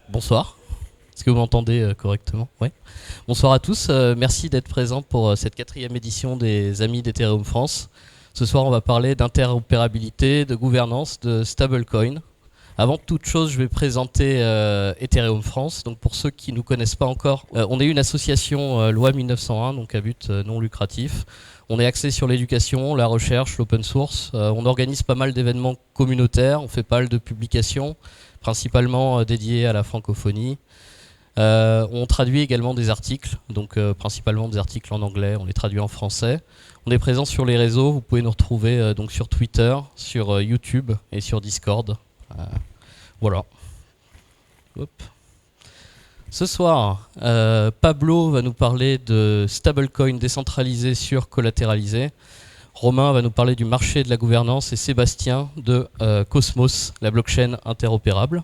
Bonsoir. Est-ce que vous m'entendez correctement? Oui. Bonsoir à tous. Merci d'être présents pour cette 4e édition des Amis d'Ethereum France. Ce soir, on va parler d'interopérabilité, de gouvernance, de stablecoin. Avant toute chose, je vais présenter Ethereum France. Donc, pour ceux qui ne nous connaissent pas encore, on est une association loi 1901, donc à but non lucratif. On est axé sur l'éducation, la recherche, l'open source. On organise pas mal d'événements communautaires. On fait pas mal de publications, principalement dédiées à la francophonie. On traduit également des articles, donc principalement des articles en anglais. On les traduit en français. On est présent sur les réseaux. Vous pouvez nous retrouver donc sur Twitter, sur YouTube et sur Discord. Voilà. Hop. Ce soir, Pablo va nous parler de stablecoin décentralisé sur collatéralisé. Romain va nous parler du marché de la gouvernance et Sébastien de Cosmos, la blockchain interopérable.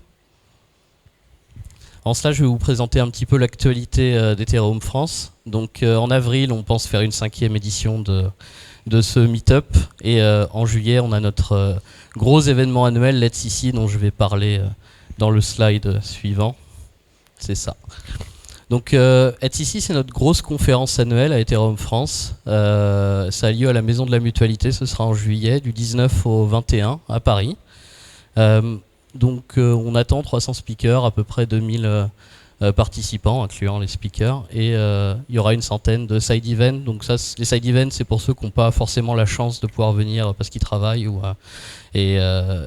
En cela, je vais vous présenter un petit peu l'actualité d'Ethereum France. Donc en avril, on pense faire une 5e édition de ce meet-up. Et en juillet, on a notre gros événement annuel, Let's Ici, dont je vais parler dans le slide suivant. C'est ça. Donc Let's Ici, c'est notre grosse conférence annuelle à Ethereum France. Ça a lieu à la Maison de la Mutualité, ce sera en juillet, du 19 au 21 à Paris. Donc on attend 300 speakers, à peu près 2000 participants, incluant les speakers, et il y aura une centaine de side events. Donc ça, les side events, c'est pour ceux qui n'ont pas forcément la chance de pouvoir venir parce qu'ils travaillent, et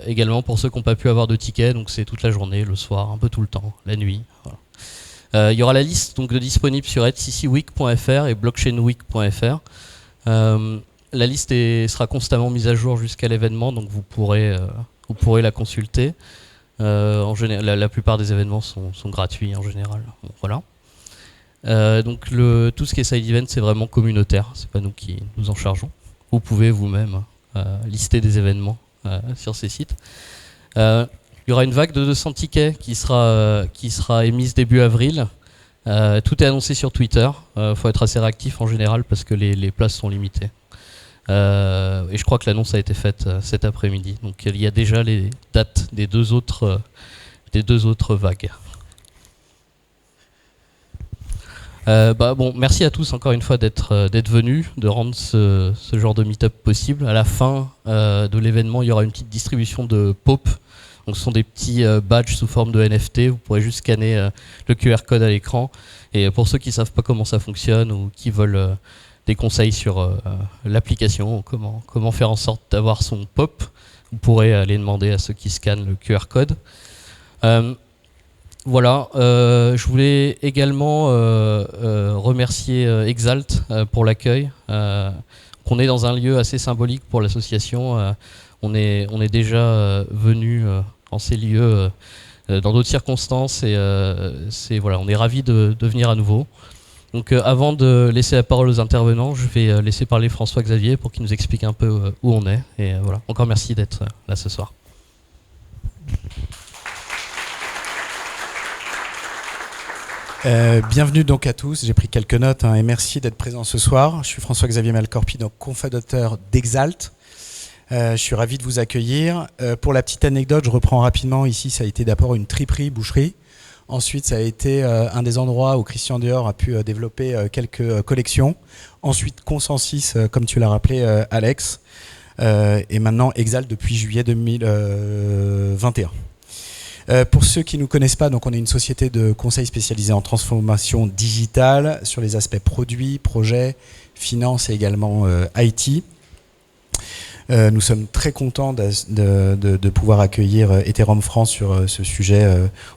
également pour ceux qui n'ont pas pu avoir de tickets. Donc c'est toute la journée, le soir, un peu tout le temps, la nuit. Voilà. Il y aura la liste donc, de disponible sur ethicweek.fr et blockchainweek.fr. La liste sera constamment mise à jour jusqu'à l'événement, donc vous pourrez la consulter. En général, la plupart des événements sont gratuits en général. Bon, voilà. Donc tout ce qui est side event, c'est vraiment communautaire. C'est pas nous qui nous en chargeons. Vous pouvez vous-même lister des événements sur ces sites. Il y aura une vague de 200 tickets qui sera émise début avril. Tout est annoncé sur Twitter. Faut être assez réactif en général parce que les places sont limitées. Et je crois que l'annonce a été faite cet après-midi. Donc il y a déjà les dates des deux autres vagues. Bon, merci à tous encore une fois d'être venus, de rendre ce genre de meet-up possible. À la fin de l'événement, il y aura une petite distribution de POP. Donc ce sont des petits badges sous forme de NFT. Vous pourrez juste scanner le QR code à l'écran. Et pour ceux qui ne savent pas comment ça fonctionne ou qui veulent des conseils sur l'application, comment faire en sorte d'avoir son POP, vous pourrez aller demander à ceux qui scannent le QR code. Voilà, je voulais également remercier Exalt pour l'accueil. On est dans un lieu assez symbolique pour l'association. On est déjà venu en ces lieux dans d'autres circonstances et voilà, on est ravis de venir à nouveau. Donc avant de laisser la parole aux intervenants, je vais laisser parler François-Xavier pour qu'il nous explique un peu où on est. Et voilà, encore merci d'être là ce soir. Bienvenue donc à tous, j'ai pris quelques notes et merci d'être présent ce soir. Je suis François-Xavier Malcorpi, donc cofondateur d'Exalt. Je suis ravi de vous accueillir. Pour la petite anecdote, je reprends rapidement. Ici, ça a été d'abord une triperie, boucherie. Ensuite, ça a été un des endroits où Christian Dior a pu développer quelques collections. Ensuite, Consensus, comme tu l'as rappelé, Alex. Et maintenant, Exalt depuis juillet 2021. Pour ceux qui ne nous connaissent pas, donc on est une société de conseil spécialisée en transformation digitale sur les aspects produits, projets, finance et également IT. Nous sommes très contents de pouvoir accueillir Ethereum France sur ce sujet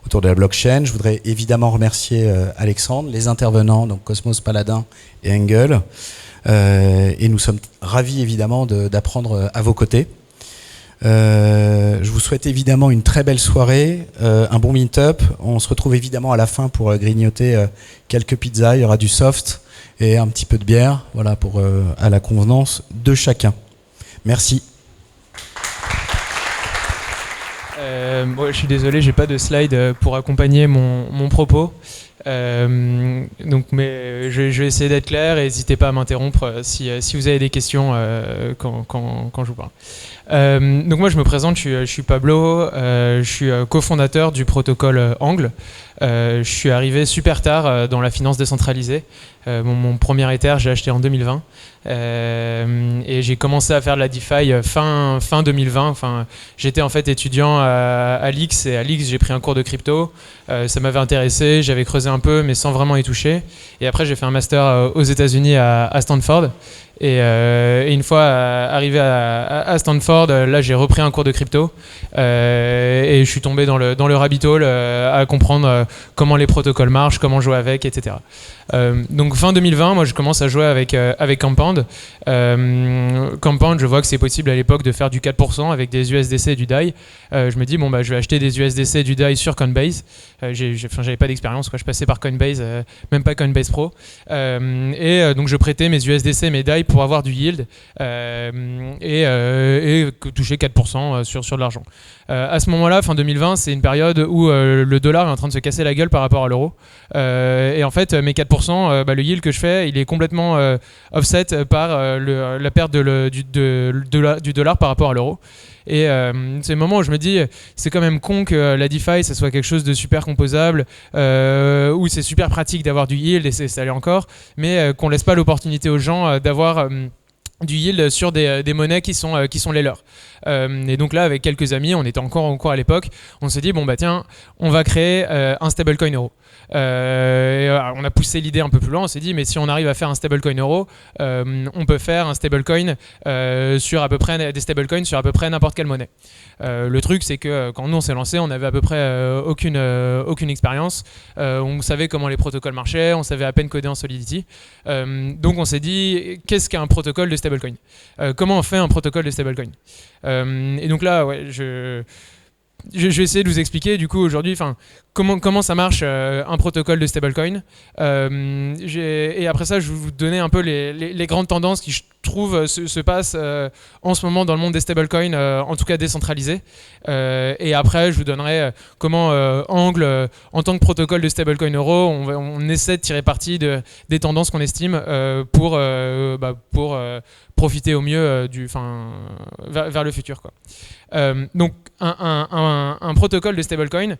autour de la blockchain. Je voudrais évidemment remercier Alexandre, les intervenants, donc Cosmos, Paladin et Engel. Et nous sommes ravis évidemment d'apprendre à vos côtés. Je vous souhaite évidemment une très belle soirée, un bon meet-up. On se retrouve évidemment à la fin pour grignoter quelques pizzas. Il y aura du soft et un petit peu de bière, voilà, pour à la convenance de chacun. Merci. Je suis désolé, j'ai pas de slide pour accompagner mon propos. Mais je vais essayer d'être clair et n'hésitez pas à m'interrompre si vous avez des questions quand je vous parle. Donc moi je me présente, je suis Pablo, je suis cofondateur du protocole Angle. Je suis arrivé super tard dans la finance décentralisée. Mon premier Ether, j'ai acheté en 2020. Et j'ai commencé à faire de la DeFi fin 2020. Enfin, j'étais en fait étudiant à l'X et à l'X j'ai pris un cours de crypto. Ça m'avait intéressé, j'avais creusé un peu mais sans vraiment y toucher. Et après j'ai fait un master aux États-Unis à Stanford. Et une fois arrivé à Stanford, là j'ai repris un cours de crypto et je suis tombé dans le rabbit hole à comprendre comment les protocoles marchent, comment jouer avec, etc. Donc fin 2020, moi je commence à jouer avec Compound. Compound, je vois que c'est possible à l'époque de faire du 4% avec des USDC et du DAI. Je me dis bon bah je vais acheter des USDC et du DAI sur Coinbase. J'avais pas d'expérience, quoi. Je passais par Coinbase, même pas Coinbase Pro. Donc je prêtais mes USDC et mes DAI pour avoir du yield et toucher 4% sur de l'argent. À ce moment-là, fin 2020, c'est une période où le dollar est en train de se casser la gueule par rapport à l'euro. Et en fait, mes 4%, le yield que je fais, il est complètement offset par la perte du dollar par rapport à l'euro. Et c'est le moment où je me dis, c'est quand même con que la DeFi, ça soit quelque chose de super composable, où c'est super pratique d'avoir du yield, et ça l'est encore, mais qu'on laisse pas l'opportunité aux gens d'avoir du yield sur des monnaies qui sont les leurs. Et donc là, avec quelques amis, on était encore en cours à l'époque, on s'est dit, bon bah tiens, on va créer un stablecoin euro. On a poussé l'idée un peu plus loin, on s'est dit mais si on arrive à faire un stablecoin euro, on peut faire un stablecoin sur à peu près des stablecoins sur à peu près n'importe quelle monnaie. Le truc c'est que quand nous on s'est lancé, on avait à peu près aucune expérience, on savait comment les protocoles marchaient, on savait à peine coder en Solidity. Donc on s'est dit qu'est-ce qu'un protocole de stablecoin, comment on fait un protocole de stablecoin. Et donc là ouais, je vais essayer de vous expliquer du coup aujourd'hui comment ça marche un protocole de stablecoin. Et après ça, je vais vous donner un peu les grandes tendances qui, je trouve, se passent en ce moment dans le monde des stablecoins, en tout cas décentralisés. Et après, je vous donnerai comment Angle, en tant que protocole de stablecoin euro, on essaie de tirer parti des tendances qu'on estime pour profiter au mieux vers le futur, quoi. Donc un protocole de stablecoin,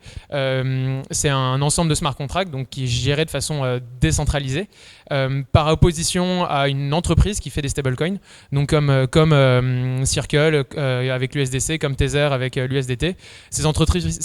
c'est un ensemble de smart contracts donc, qui est géré de façon décentralisée par opposition à une entreprise qui fait des stablecoins, donc comme Circle avec l'USDC, comme Tether avec l'USDT. Ces entreprises,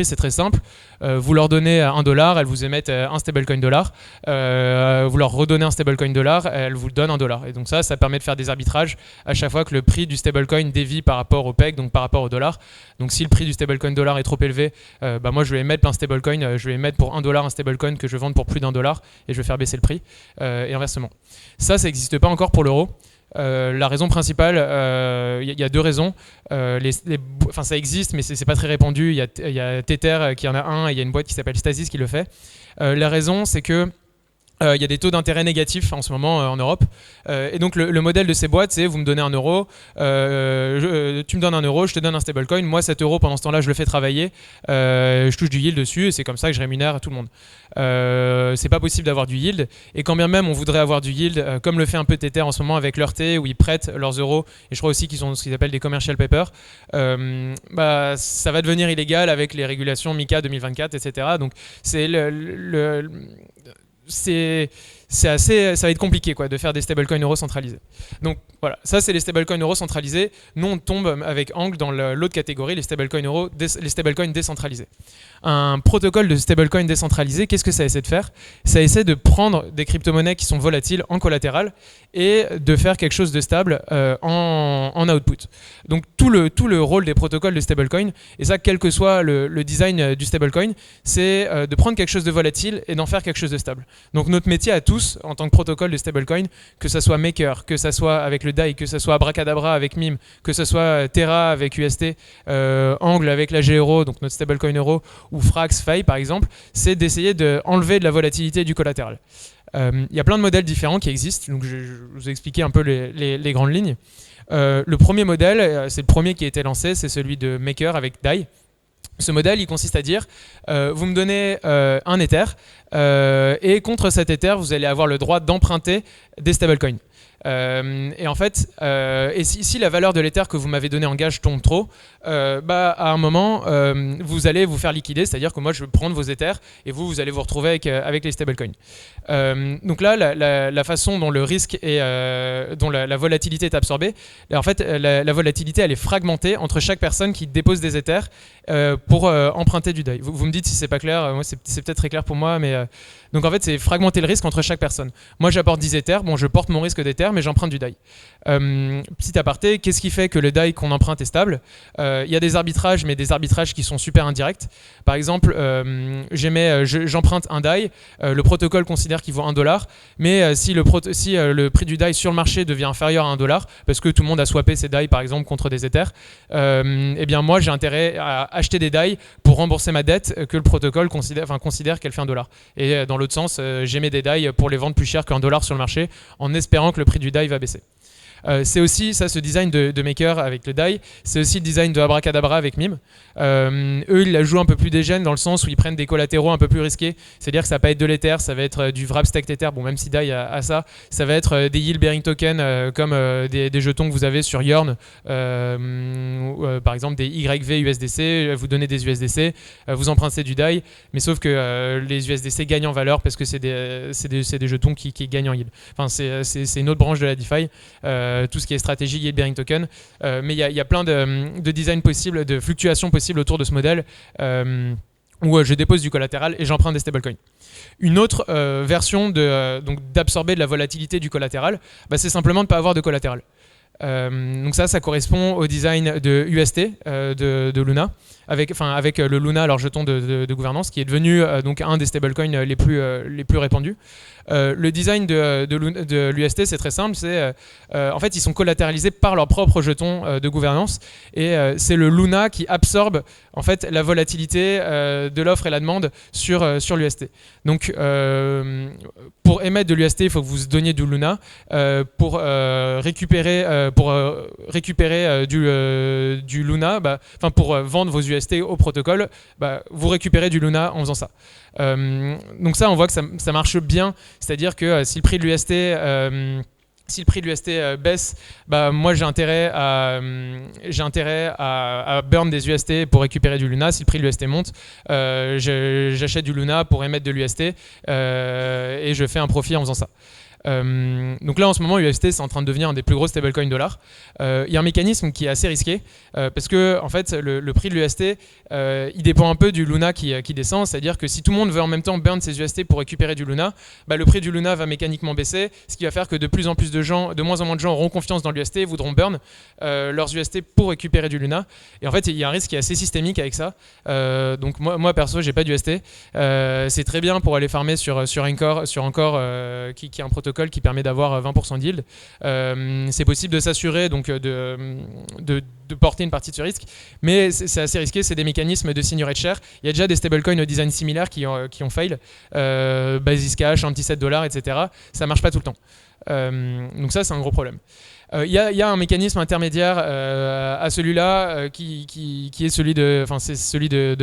c'est très simple. Vous leur donnez $1, elles vous émettent un stablecoin dollar. Vous leur redonnez un stablecoin dollar, elles vous donnent $1. Et donc ça permet de faire des arbitrages à chaque fois que le prix du stablecoin dévie par rapport au PEG, donc par rapport au dollar. Donc si le prix du stablecoin dollar est trop élevé, moi je vais émettre un stablecoin, je vais émettre pour $1 un stablecoin que je vends pour plus $1 et je vais faire baisser le prix, et inversement. Ça n'existe pas encore pour l'euro. La raison principale, y a deux raisons. Ça existe, mais c'est pas très répandu. Il y a Tether qui en a un, et il y a une boîte qui s'appelle Stasis qui le fait. La raison, c'est que il y a des taux d'intérêt négatifs en ce moment en Europe. Et donc le modèle de ces boîtes, c'est vous me donnez €, tu me donnes €, je te donne un stablecoin. Moi, cet euro, pendant ce temps-là, je le fais travailler. Je touche du yield dessus et c'est comme ça que je rémunère tout le monde. C'est pas possible d'avoir du yield. Et quand bien même on voudrait avoir du yield, comme le fait un peu Tether en ce moment avec leur T, où ils prêtent leurs euros, et je crois aussi qu'ils ont ce qu'ils appellent des commercial papers, ça va devenir illégal avec les régulations MiCA 2024, etc. Donc c'est ça va être compliqué de faire des stablecoins euros centralisés. Donc voilà, ça c'est les stablecoins euros centralisés. Nous on tombe avec Angle dans l'autre catégorie, les stablecoins décentralisés. Un protocole de stablecoin décentralisé, qu'est-ce que ça essaie de faire ? Ça essaie de prendre des crypto-monnaies qui sont volatiles en collatéral et de faire quelque chose de stable en output. Donc tout le rôle des protocoles de stablecoin, et ça quel que soit le design du stablecoin, c'est de prendre quelque chose de volatile et d'en faire quelque chose de stable. Donc notre métier à tous, en tant que protocole de stablecoin, que ça soit Maker, que ça soit avec le DAI, que ça soit Abracadabra avec MIM, que ça soit Terra avec UST, Angle avec la G-Euro, donc notre stablecoin euro, ou Frax, Fai par exemple, c'est d'essayer d'enlever de la volatilité du collatéral. Il y a plein de modèles différents qui existent, donc je vous ai expliqué un peu les grandes lignes. Le premier modèle, c'est le premier qui a été lancé, c'est celui de Maker avec DAI. Ce modèle, il consiste à dire, vous me donnez un Ether, et contre cet Ether, vous allez avoir le droit d'emprunter des stablecoins. Et en fait, si la valeur de l'Ether que vous m'avez donné en gage tombe trop, à un moment, vous allez vous faire liquider, c'est-à-dire que moi je vais prendre vos Ethers et vous allez vous retrouver avec les stablecoins. Donc là, la façon dont le risque et dont la volatilité est absorbée, en fait, la volatilité elle est fragmentée entre chaque personne qui dépose des Ethers pour emprunter du DAI. Vous me dites si c'est pas clair, moi c'est peut-être très clair pour moi, mais donc en fait c'est fragmenter le risque entre chaque personne. Moi j'apporte 10 Ethers, bon je porte mon risque d'Ether, mais j'emprunte du DAI. Petit aparté, qu'est-ce qui fait que le DAI qu'on emprunte est stable ? Il y a des arbitrages, mais des arbitrages qui sont super indirects. Par exemple, j'emprunte un DAI, le protocole considère qu'il vaut $1, mais si le prix du DAI sur le marché devient inférieur à $, parce que tout le monde a swappé ses DAI par exemple contre des Ethers, eh bien moi j'ai intérêt à acheter des DAI pour rembourser ma dette que le protocole considère qu'elle fait $1. Et dans l'autre sens, j'émets des DAI pour les vendre plus cher $1 sur le marché en espérant que le prix du DAI va baisser. C'est aussi ça, ce design de Maker avec le DAI, c'est aussi le design de Abracadabra avec Mime. Eux, ils la jouent un peu plus dégène dans le sens où ils prennent des collatéraux un peu plus risqués. C'est-à-dire que ça va pas être de l'Ether, ça va être du Wrap Stacked Ether, bon, même si DAI a ça. Ça va être des yield bearing tokens comme des jetons que vous avez sur Yearn, par exemple des YV USDC, vous donnez des USDC, vous empruntez du DAI, mais sauf que les USDC gagnent en valeur parce que c'est des jetons qui gagnent en yield. Enfin, c'est une autre branche de la DeFi. Tout ce qui est stratégie yield bearing token, mais il y a plein de designs possibles, de fluctuations possibles autour de ce modèle où je dépose du collatéral et j'emprunte des stablecoins. Une autre version d'absorber de la volatilité du collatéral, c'est simplement de ne pas avoir de collatéral. Donc ça correspond au design de UST de Luna, avec le Luna, leur jeton de gouvernance, qui est devenu donc un des stablecoins les plus répandus. Le design de l'UST, c'est très simple, en fait ils sont collatéralisés par leur propre jeton de gouvernance, et c'est le Luna qui absorbe en fait la volatilité de l'offre et la demande sur l'UST. Donc pour émettre de l'UST, il faut que vous donniez du Luna. Pour récupérer du Luna, pour vendre vos UST au protocole, vous récupérez du Luna en faisant ça. Donc ça, on voit que ça marche bien, c'est-à-dire que si le prix de l'UST baisse, moi j'ai intérêt à burn des UST pour récupérer du Luna. Si le prix de l'UST monte, j'achète du Luna pour émettre de l'UST et je fais un profit en faisant ça. Donc là en ce moment UST c'est en train de devenir un des plus gros stablecoins dollars. Il y a un mécanisme qui est assez risqué parce que en fait le prix de l'UST il dépend un peu du Luna qui descend, c'est-à-dire que si tout le monde veut en même temps burn ses UST pour récupérer du Luna, le prix du Luna va mécaniquement baisser, ce qui va faire que de moins en moins de gens auront confiance dans l'UST et voudront burn leurs UST pour récupérer du Luna. Et en fait il y a un risque qui est assez systémique avec ça. Donc moi perso j'ai pas d'UST. C'est très bien pour aller farmer sur Encore qui est un protocole qui permet d'avoir 20% de yield. C'est possible de s'assurer donc de porter une partie de ce risque, mais c'est assez risqué, c'est des mécanismes de signorate share. Il y a déjà des stablecoins au design similaire qui ont fail, Basis Cash, $1,7, etc. Ça marche pas tout le temps. Donc ça c'est un gros problème. Il y a un mécanisme intermédiaire à celui-là qui est celui de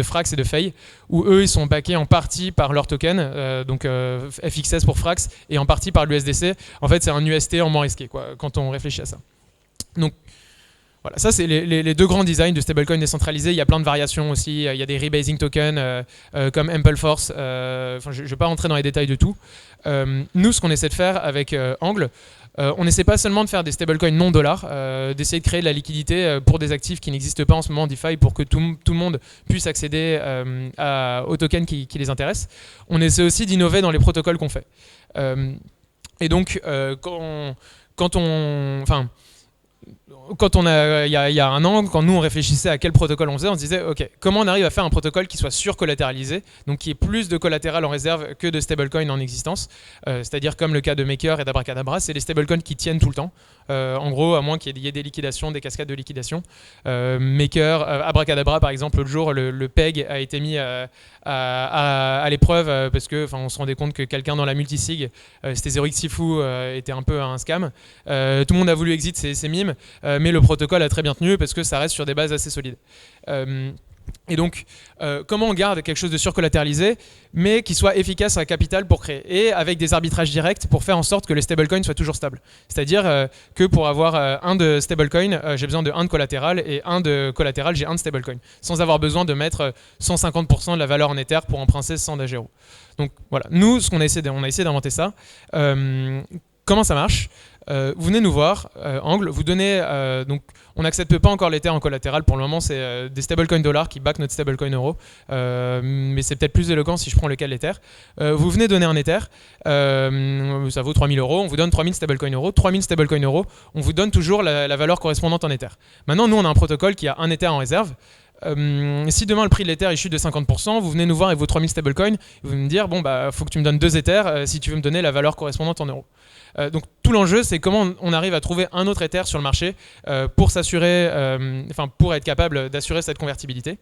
Frax et de Fei, où eux ils sont backés en partie par leur token, donc FXS pour Frax, et en partie par l'USDC. En fait c'est un UST en moins risqué quand on réfléchit à ça. Donc voilà, ça c'est les deux grands designs de stablecoin décentralisés. Il y a plein de variations aussi. Il y a des rebasing tokens comme Ampleforce. Je ne vais pas rentrer dans les détails de tout. Nous, ce qu'on essaie de faire avec Angle, on n'essaie pas seulement de faire des stablecoins non dollars, d'essayer de créer de la liquidité pour des actifs qui n'existent pas en ce moment en DeFi pour que tout le monde puisse accéder aux tokens qui les intéressent. On essaie aussi d'innover dans les protocoles qu'on fait. Et donc, il y a un an, quand nous on réfléchissait à quel protocole on faisait, on se disait ok, comment on arrive à faire un protocole qui soit surcollatéralisé, donc qui ait plus de collatéral en réserve que de stablecoins en existence, c'est-à-dire comme le cas de Maker et d'Abracadabra, c'est les stablecoins qui tiennent tout le temps. En gros, à moins qu'il y ait des liquidations, des cascades de liquidation. Maker, Abracadabra par exemple, l'autre jour, le PEG a été mis à l'épreuve parce que on se rendait compte que quelqu'un dans la multisig, c'était Zerix Sifu, était un peu un scam. Tout le monde a voulu exit ces mimes, mais le protocole a très bien tenu parce que ça reste sur des bases assez solides. Et donc, comment on garde quelque chose de surcollatéralisé, mais qui soit efficace à capital pour créer, et avec des arbitrages directs pour faire en sorte que les stablecoins soient toujours stables. C'est-à-dire que pour avoir un de stablecoin, j'ai besoin de 1 de collatéral, et 1 de collatéral, j'ai 1 de stablecoin, sans avoir besoin de mettre 150% de la valeur en Ether pour emprunter 100 d'Agero. Donc voilà, nous, on a essayé d'inventer ça. Comment ça marche ? Vous venez nous voir, Angle, vous donnez, donc on n'accepte pas encore l'Ether en collatéral pour le moment, c'est des stablecoins dollars qui back notre stablecoin euro, mais c'est peut-être plus éloquent si je prends le cas de l'Ether. Vous venez donner un Ether, ça vaut 3000 €, on vous donne 3000 stablecoins euros, 3000 stablecoins euros, on vous donne toujours la valeur correspondante en Ether. Maintenant, nous on a un protocole qui a un Ether en réserve. Si demain le prix de l'Ether il chute de 50%, vous venez nous voir avec vos 3000 stablecoins, vous me dire bon bah faut que tu me donnes 2 Ethers si tu veux me donner la valeur correspondante en euros. Donc tout l'enjeu c'est comment on arrive à trouver un autre Ether sur le marché pour s'assurer, pour être capable d'assurer cette convertibilité.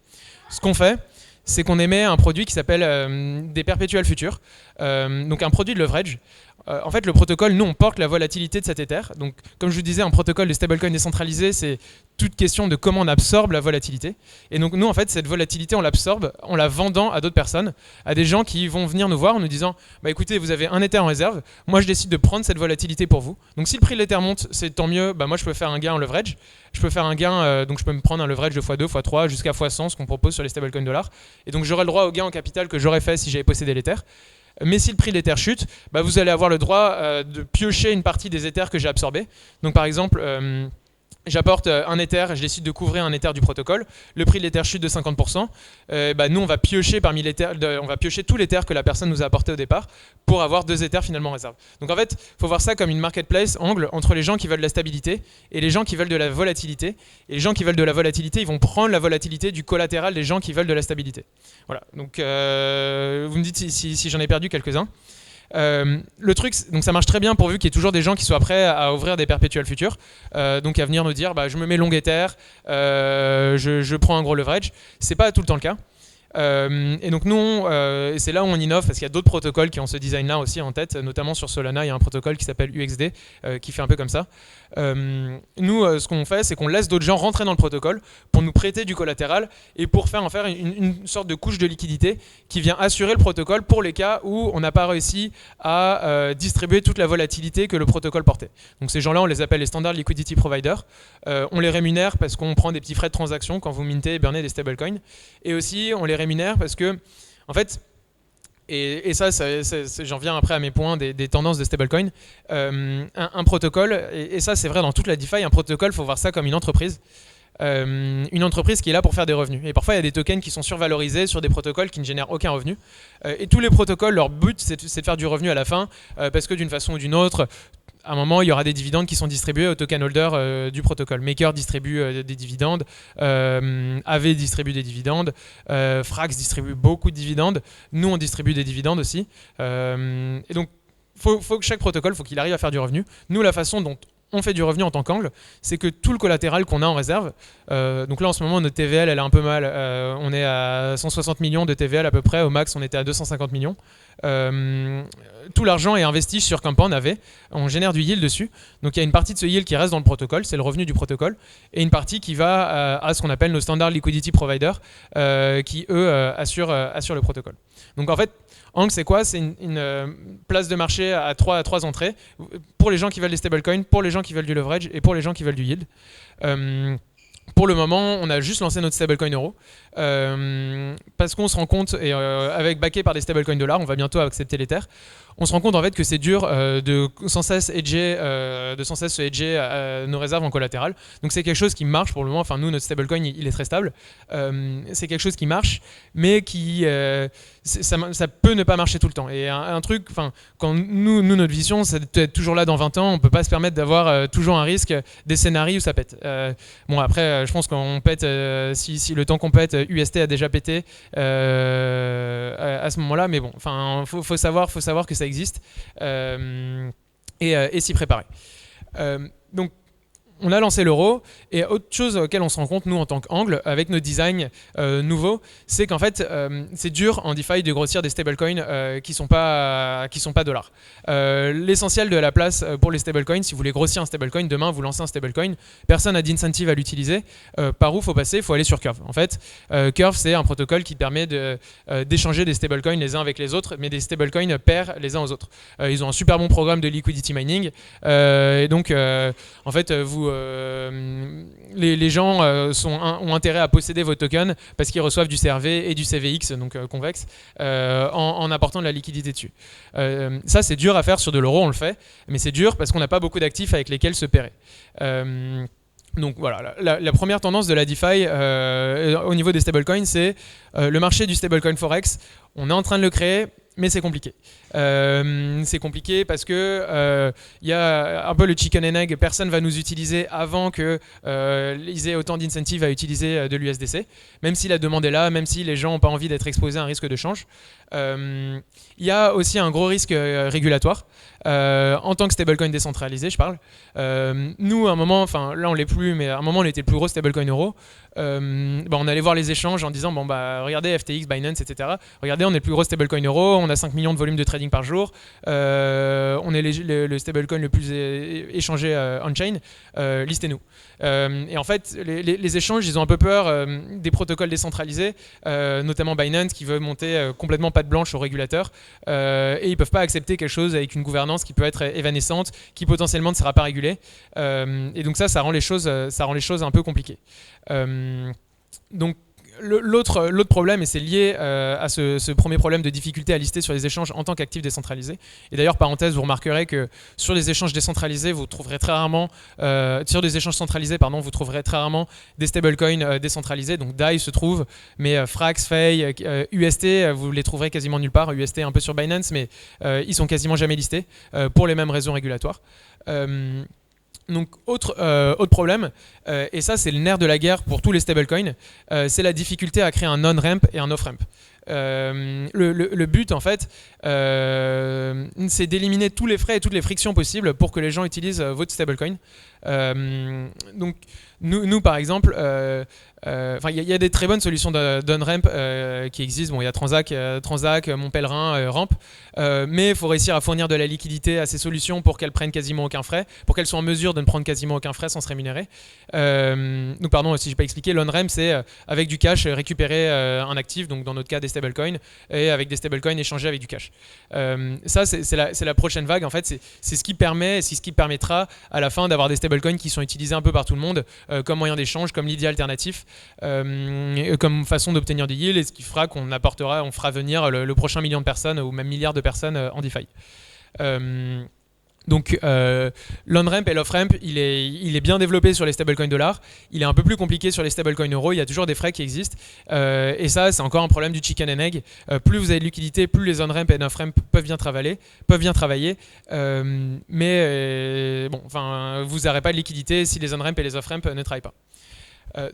Ce qu'on fait, c'est qu'on émet un produit qui s'appelle des perpétuels futurs, donc un produit de leverage. En fait, le protocole, nous, on porte la volatilité de cet Ether. Donc, comme je vous disais, un protocole de stablecoin décentralisé, c'est toute question de comment on absorbe la volatilité. Et donc, nous, en fait, cette volatilité, on l'absorbe en la vendant à d'autres personnes, à des gens qui vont venir nous voir en nous disant bah, écoutez, vous avez un Ether en réserve, moi, je décide de prendre cette volatilité pour vous. Donc, si le prix de l'Ether monte, c'est tant mieux. Bah, moi, je peux faire un gain en leverage. Je peux faire un gain, donc je peux me prendre un leverage de x2, x3, jusqu'à x100, ce qu'on propose sur les stablecoins dollars. Et donc, j'aurai le droit au gain en capital que j'aurais fait si j'avais possédé l'Ether. Mais si le prix de l'Ether chute, bah vous allez avoir le droit de piocher une partie des Ethers que j'ai absorbés. Donc par exemple, j'apporte un Ether, je décide de couvrir un Ether du protocole, le prix de l'Ether chute de 50%, nous on va piocher parmi on va piocher tout l'Ether que la personne nous a apporté au départ pour avoir 2 Ethers finalement en réserve. Donc en fait, il faut voir ça comme une marketplace Angle entre les gens qui veulent de la stabilité et les gens qui veulent de la volatilité. Et les gens qui veulent de la volatilité, ils vont prendre la volatilité du collatéral des gens qui veulent de la stabilité. Voilà, donc vous me dites si j'en ai perdu quelques-uns. Le truc, donc ça marche très bien pourvu qu'il y ait toujours des gens qui soient prêts à ouvrir des perpétuels futurs, donc à venir nous dire bah, je me mets long Ether, je prends un gros leverage. C'est pas tout le temps le cas. Et donc nous, c'est là où on innove parce qu'il y a d'autres protocoles qui ont ce design-là aussi en tête, notamment sur Solana, il y a un protocole qui s'appelle UXD qui fait un peu comme ça. Nous, ce qu'on fait, c'est qu'on laisse d'autres gens rentrer dans le protocole pour nous prêter du collatéral et pour en faire une sorte de couche de liquidité qui vient assurer le protocole pour les cas où on n'a pas réussi à distribuer toute la volatilité que le protocole portait. Donc ces gens-là, on les appelle les Standard Liquidity Providers. On les rémunère parce qu'on prend des petits frais de transaction quand vous mintez et burnez des stablecoins. Et aussi, on les rémunère parce que, en fait, et ça, j'en viens après à mes points des tendances de stablecoin, un protocole, et ça c'est vrai dans toute la DeFi, un protocole, il faut voir ça comme une entreprise qui est là pour faire des revenus. Et parfois, il y a des tokens qui sont survalorisés sur des protocoles qui ne génèrent aucun revenu. Et tous les protocoles, leur but, c'est de faire du revenu à la fin, parce que d'une façon ou d'une autre, à un moment, il y aura des dividendes qui sont distribués aux token holders du protocole. Maker distribue des dividendes, AV distribue des dividendes, Frax distribue beaucoup de dividendes, nous on distribue des dividendes aussi. Et donc, faut que chaque protocole, faut qu'il arrive à faire du revenu. Nous, la façon dont on fait du revenu en tant qu'Angle, c'est que tout le collatéral qu'on a en réserve, donc là en ce moment notre TVL elle est un peu mal, on est à 160 millions de TVL à peu près, au max on était à 250 millions. Tout l'argent est investi sur Compound AV, on génère du yield dessus, donc il y a une partie de ce yield qui reste dans le protocole, c'est le revenu du protocole, et une partie qui va à ce qu'on appelle nos Standard Liquidity Providers, qui eux assurent le protocole. Donc en fait, Angle, c'est quoi? C'est une place de marché à trois entrées, pour les gens qui veulent des stablecoins, pour les gens qui veulent du leverage et pour les gens qui veulent du yield. Pour le moment, on a juste lancé notre stablecoin euro parce qu'on se rend compte, et avec backé par des stablecoins dollars, on va bientôt accepter l'Ether, on se rend compte en fait que c'est dur de sans cesse se hedger nos réserves en collatéral. Donc c'est quelque chose qui marche pour le moment. Enfin nous, notre stablecoin, il est très stable. C'est quelque chose qui marche, mais qui ça peut ne pas marcher tout le temps. Et un truc, enfin quand nous notre vision, c'est d'être toujours là dans 20 ans. On peut pas se permettre d'avoir toujours un risque des scénarios où ça pète. Bon après, je pense qu'on pète si le temps qu'on pète, UST a déjà pété à ce moment-là. Mais bon, enfin faut savoir que ça existe et s'y préparer. Donc on a lancé l'euro, et autre chose auquel on se rend compte, nous, en tant qu'angle, avec nos designs nouveaux, c'est qu'en fait, c'est dur en DeFi de grossir des stablecoins qui sont pas dollars. L'essentiel de la place pour les stablecoins, si vous voulez grossir un stablecoin, demain, vous lancez un stablecoin, personne n'a d'incentive à l'utiliser. Par où il faut passer? Il faut aller sur Curve. En fait, Curve, c'est un protocole qui permet d'échanger des stablecoins les uns avec les autres, mais des stablecoins pairs les uns aux autres. Ils ont un super bon programme de liquidity mining, et donc, en fait, les gens ont intérêt à posséder vos tokens parce qu'ils reçoivent du CRV et du CVX, donc convexe, en apportant de la liquidité dessus. Ça, c'est dur à faire sur de l'euro, on le fait, mais c'est dur parce qu'on n'a pas beaucoup d'actifs avec lesquels se pairer. Donc voilà, la première tendance de la DeFi au niveau des stablecoins, c'est le marché du stablecoin Forex. On est en train de le créer, mais c'est compliqué. C'est compliqué parce que y a un peu le chicken and egg. Personne va nous utiliser avant qu'ils aient autant d'incentives à utiliser de l'USDC, même si la demande est là, même si les gens n'ont pas envie d'être exposés à un risque de change. Il y a aussi un gros risque régulatoire. En tant que stablecoin décentralisé, je parle. Nous, à un moment, enfin là on l'est plus, mais à un moment on était le plus gros stablecoin euro. On allait voir les échanges en disant regardez FTX, Binance, etc. Regardez, on est le plus gros stablecoin euro, on a 5 millions de volumes de trading par jour, on est le stablecoin le plus échangé on-chain, listez-nous. Et en fait, les échanges, ils ont un peu peur des protocoles décentralisés, notamment Binance qui veut monter complètement patte blanche aux régulateurs, et ils ne peuvent pas accepter quelque chose avec une gouvernance qui peut être évanescente, qui potentiellement ne sera pas régulée. Et donc ça rend les choses un peu compliquées. Donc l'autre problème, et c'est lié à ce premier problème de difficulté à lister sur les échanges en tant qu'actif décentralisé. Et d'ailleurs, parenthèse, vous remarquerez que sur les échanges décentralisés, vous trouverez très rarement, sur des échanges centralisés, pardon, vous trouverez très rarement des stablecoins décentralisés. Donc DAI se trouve, mais Frax, Fei, UST, vous les trouverez quasiment nulle part. UST un peu sur Binance, mais ils sont quasiment jamais listés pour les mêmes raisons régulatoires. Donc autre problème, et ça c'est le nerf de la guerre pour tous les stablecoins, c'est la difficulté à créer un on-ramp et un off-ramp. Le but en fait, c'est d'éliminer tous les frais et toutes les frictions possibles pour que les gens utilisent votre stablecoin. Donc nous par exemple, il y a des très bonnes solutions d'on-ramp qui existent. Bon, il y a Transac, Mon Pèlerin, Ramp, mais il faut réussir à fournir de la liquidité à ces solutions pour qu'elles prennent quasiment aucun frais, pour qu'elles soient en mesure de ne prendre quasiment aucun frais sans se rémunérer. Donc pardon, si je n'ai pas expliqué, l'on-ramp c'est avec du cash récupérer un actif, donc dans notre cas des stablecoins, et avec des stablecoins échanger avec du cash. Ça c'est la prochaine vague en fait, c'est ce qui permet, c'est ce qui permettra à la fin d'avoir des stablecoins qui sont utilisés un peu par tout le monde comme moyen d'échange, comme lead alternatif, comme façon d'obtenir du yield, et ce qui fera on fera venir le prochain million de personnes ou même milliard de personnes en DeFi. Donc l'on-ramp et l'off-ramp, il est bien développé sur les stablecoins dollars, il est un peu plus compliqué sur les stablecoins euros, il y a toujours des frais qui existent, et ça c'est encore un problème du chicken and egg. Plus vous avez de liquidité, plus les on-ramp et off-ramp peuvent bien travailler, mais vous n'aurez pas de liquidité si les on-ramp et les off-ramp ne travaillent pas.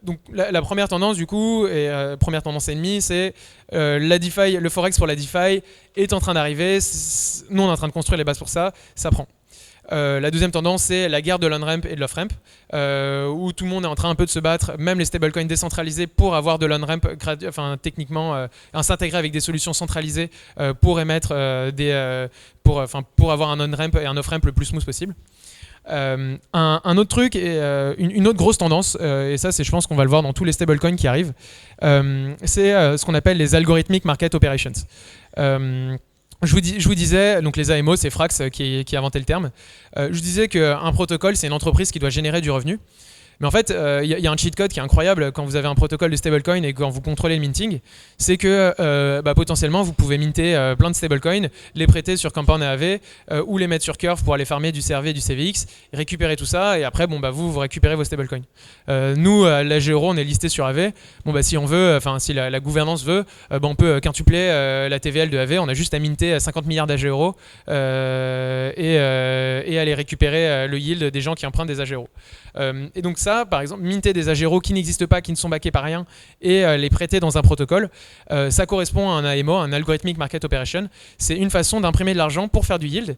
Donc la première tendance du coup, et première tendance ennemie, c'est la DeFi, le Forex pour la DeFi est en train d'arriver, nous on est en train de construire les bases pour ça prend. La deuxième tendance, c'est la guerre de l'on-ramp et de l'off-ramp, où tout le monde est en train un peu de se battre, même les stablecoins décentralisés, pour avoir de l'on-ramp, techniquement, s'intégrer avec des solutions centralisées pour émettre pour avoir un on-ramp et un off-ramp le plus smooth possible. Un autre truc, et une autre grosse tendance, et ça je pense qu'on va le voir dans tous les stablecoins qui arrivent, c'est ce qu'on appelle les algorithmic market operations. Je vous disais, donc les AMO, c'est Frax qui a inventé le terme. Je vous disais qu'un protocole, c'est une entreprise qui doit générer du revenu. Mais en fait, il y a un cheat code qui est incroyable quand vous avez un protocole de stablecoin et quand vous contrôlez le minting, c'est que potentiellement vous pouvez minter plein de stablecoins, les prêter sur Compound et AV ou les mettre sur Curve pour aller farmer du CRV et du CVX, récupérer tout ça et après vous récupérez vos stablecoins. Nous, à la G-Euro, on est listé sur AV. Si on veut, si la gouvernance veut, on peut quintupler la TVL de AV. On a juste à minter 50 milliards d'AG-Euro et aller récupérer le yield des gens qui empruntent des AG-Euro. Et donc ça, par exemple, minter des agéros qui n'existent pas, qui ne sont backés par rien, et les prêter dans un protocole, ça correspond à un AMO, un Algorithmic Market Operation. C'est une façon d'imprimer de l'argent pour faire du yield.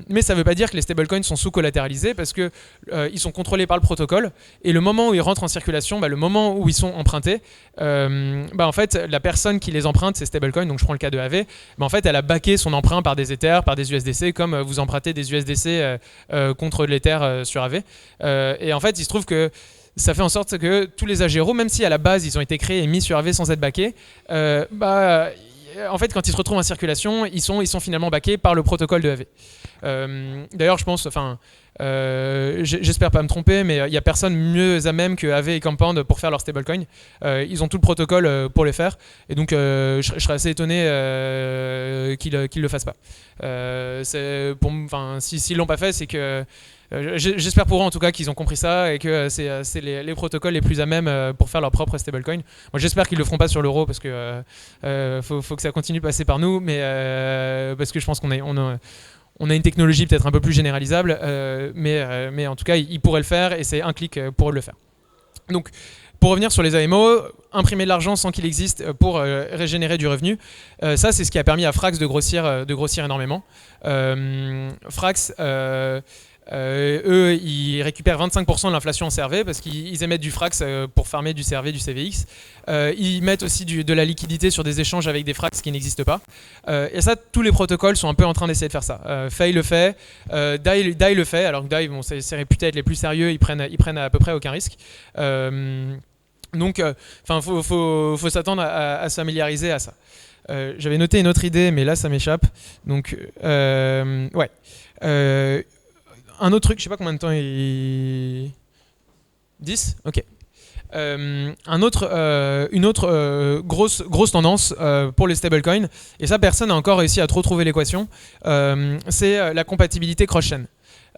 Mais ça ne veut pas dire que les stablecoins sont sous-collatéralisés, parce qu'ils sont contrôlés par le protocole, et le moment où ils rentrent en circulation, le moment où ils sont empruntés, en fait, la personne qui les emprunte, c'est stablecoin, donc je prends le cas de AV, en fait, elle a backé son emprunt par des Ethers, par des USDC, comme vous empruntez des USDC contre de l'Ether sur AV. Et en fait, il se trouve que ça fait en sorte que tous les agéros, même si à la base ils ont été créés et mis sur AV sans être backés, en fait, quand ils se retrouvent en circulation, ils sont finalement backés par le protocole de AV. D'ailleurs, je pense, j'espère pas me tromper, mais il n'y a personne mieux à même que AV et Compound pour faire leur stablecoin. Ils ont tout le protocole pour les faire, et donc je serais assez étonné qu'ils le fassent pas. S'ils l'ont pas fait, c'est que j'espère pour eux en tout cas qu'ils ont compris ça et que c'est les protocoles les plus à même pour faire leur propre stablecoin. Moi j'espère qu'ils le feront pas sur l'euro parce que faut que ça continue de passer par nous, mais parce que je pense qu'on a une technologie peut-être un peu plus généralisable, mais en tout cas ils pourraient le faire et c'est un clic pour le faire. Donc pour revenir sur les AMO, imprimer de l'argent sans qu'il existe pour régénérer du revenu, ça c'est ce qui a permis à Frax de grossir énormément. Frax, eux, ils récupèrent 25% de l'inflation en CRV parce qu'ils émettent du Frax pour farmer du CRV, du CVX. Ils mettent aussi de la liquidité sur des échanges avec des Frax qui n'existent pas. Et ça, tous les protocoles sont un peu en train d'essayer de faire ça. Fei le fait, Dai le fait, alors que Dai, c'est réputé être les plus sérieux, ils prennent à peu près aucun risque. Donc, faut s'attendre à se familiariser à ça. J'avais noté une autre idée, mais là, ça m'échappe. Donc, ouais. Un autre truc, je sais pas combien de temps il... 10 ? Ok. Une autre grosse tendance pour les stablecoins, et ça personne n'a encore réussi à trop trouver l'équation, c'est la compatibilité cross-chain.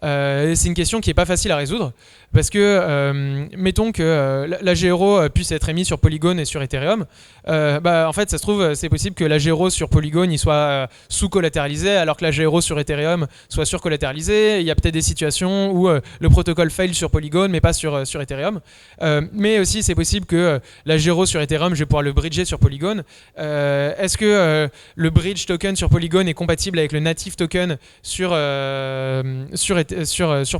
C'est une question qui n'est pas facile à résoudre parce que mettons que l'agéro puisse être émis sur Polygon et sur Ethereum, en fait ça se trouve c'est possible que l'agéro sur Polygon il soit sous-collatéralisé alors que l'agéro sur Ethereum soit sur-collatéralisé. Il y a peut-être des situations où le protocole fail sur Polygon mais pas sur Ethereum, mais aussi c'est possible que l'agéro sur Ethereum je vais pouvoir le bridger sur Polygon. Est-ce que le bridge token sur Polygon est compatible avec le native token sur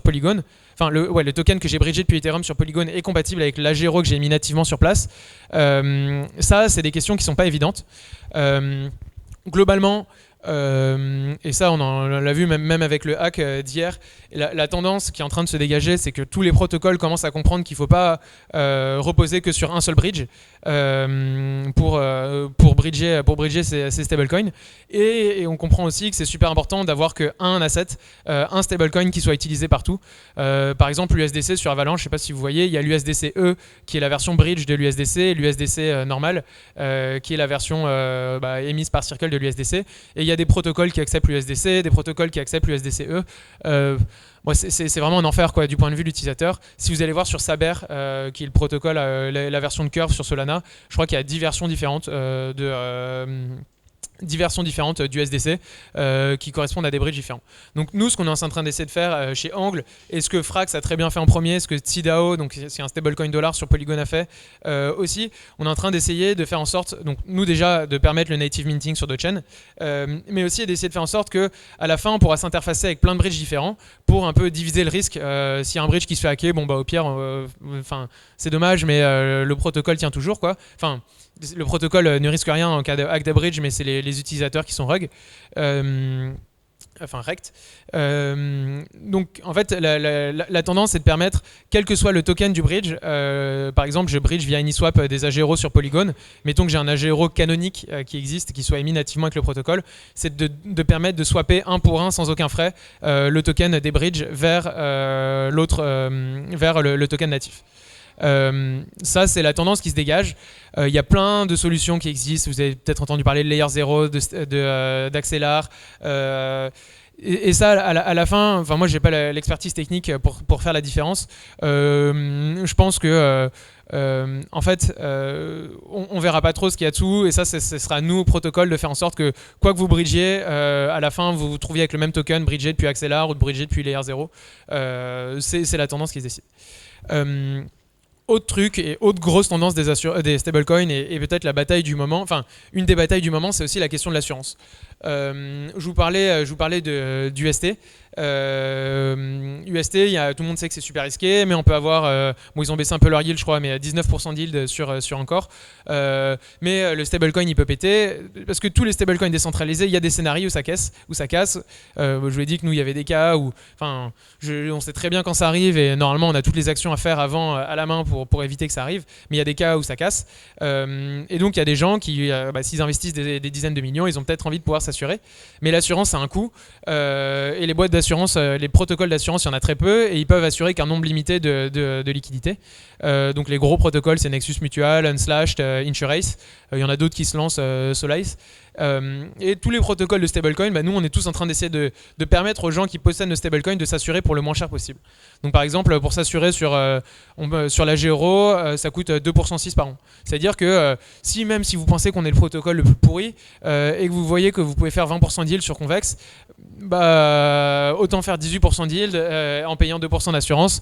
Polygon? Enfin, le token que j'ai bridgé depuis Ethereum sur Polygon est compatible avec l'agéro que j'ai mis nativement sur place. Ça, c'est des questions qui ne sont pas évidentes. Globalement, et ça, on l'a vu même avec le hack d'hier, la tendance qui est en train de se dégager, c'est que tous les protocoles commencent à comprendre qu'il ne faut pas reposer que sur un seul bridge pour bridger ces stablecoins. Et on comprend aussi que c'est super important d'avoir qu'un asset, un stablecoin qui soit utilisé partout. Par exemple, l'USDC sur Avalanche, je ne sais pas si vous voyez, il y a l'USDC-E qui est la version bridge de l'USDC et l'USDC normal qui est la version émise par Circle de l'USDC. Et il y a des protocoles qui acceptent l'USDC, des protocoles qui acceptent l'USDC-E. C'est vraiment un enfer du point de vue de l'utilisateur. Si vous allez voir sur Saber, qui est le protocole, la version de Curve sur Solana, je crois qu'il y a 10 versions différentes du SDC qui correspondent à des bridges différents. Donc nous, ce qu'on est en train d'essayer de faire chez Angle, et ce que Frax a très bien fait en premier, ce que TDAO, donc c'est un stablecoin dollar sur Polygon a fait aussi, on est en train d'essayer de faire en sorte, donc nous déjà de permettre le native minting sur d'autres chaînes, mais aussi d'essayer de faire en sorte que à la fin on pourra s'interfacer avec plein de bridges différents pour un peu diviser le risque. S'il y a un bridge qui se fait hacker, au pire, c'est dommage, mais le protocole tient toujours quoi. Le protocole ne risque rien en cas de hack de bridge, mais c'est les utilisateurs qui sont rogue. Rect. Donc en fait la tendance est de permettre, quel que soit le token du bridge, par exemple je bridge via Uniswap des agéros sur Polygon, mettons que j'ai un agéro canonique qui existe, qui soit émis nativement avec le protocole, c'est de permettre de swapper un pour un sans aucun frais le token des bridges vers le token natif. Ça c'est la tendance qui se dégage. Il y a plein de solutions qui existent. Vous avez peut-être entendu parler de Layer 0, d'Axelar. Et ça, à la fin, enfin moi j'ai pas l'expertise technique pour faire la différence. Je pense que en fait, on verra pas trop ce qu'il y a dessous, et ça, ce sera à nous au protocole de faire en sorte que quoi que vous bridgiez, à la fin vous vous trouviez avec le même token bridgé depuis Axelar ou bridgé depuis Layer 0. C'est la tendance qui se décide. Autre truc et autre grosse tendance des stablecoins et peut-être la bataille du moment, enfin une des batailles du moment, c'est aussi la question de l'assurance. Je vous parlais d'UST. UST, tout le monde sait que c'est super risqué, mais on peut avoir, bon, ils ont baissé un peu leur yield je crois, mais 19% d'yield sur encore. Mais le stablecoin il peut péter, parce que tous les stablecoins décentralisés, il y a des scénarios où ça casse. Je vous ai dit que nous il y avait des cas où, enfin, on sait très bien quand ça arrive, et normalement on a toutes les actions à faire avant à la main pour éviter que ça arrive, mais il y a des cas où ça casse. Et donc il y a des gens qui, s'ils investissent des dizaines de millions, ils ont peut-être envie de pouvoir s'assurer, mais l'assurance a un coût, et les boîtes d'assurance, les protocoles d'assurance, il y en a très peu, et ils peuvent assurer qu'un nombre limité de liquidités. Donc les gros protocoles, c'est Nexus Mutual, Unslashed, Insurace. Il y en a d'autres qui se lancent, Solace. Et tous les protocoles de stablecoin, nous on est tous en train d'essayer de permettre aux gens qui possèdent le stablecoin de s'assurer pour le moins cher possible. Donc par exemple, pour s'assurer sur la G-Euro, ça coûte 2,6% par an. C'est-à-dire que même si vous pensez qu'on est le protocole le plus pourri, et que vous voyez que vous pouvez faire 20% d'yield sur Convex, autant faire 18% d'yield en payant 2% d'assurance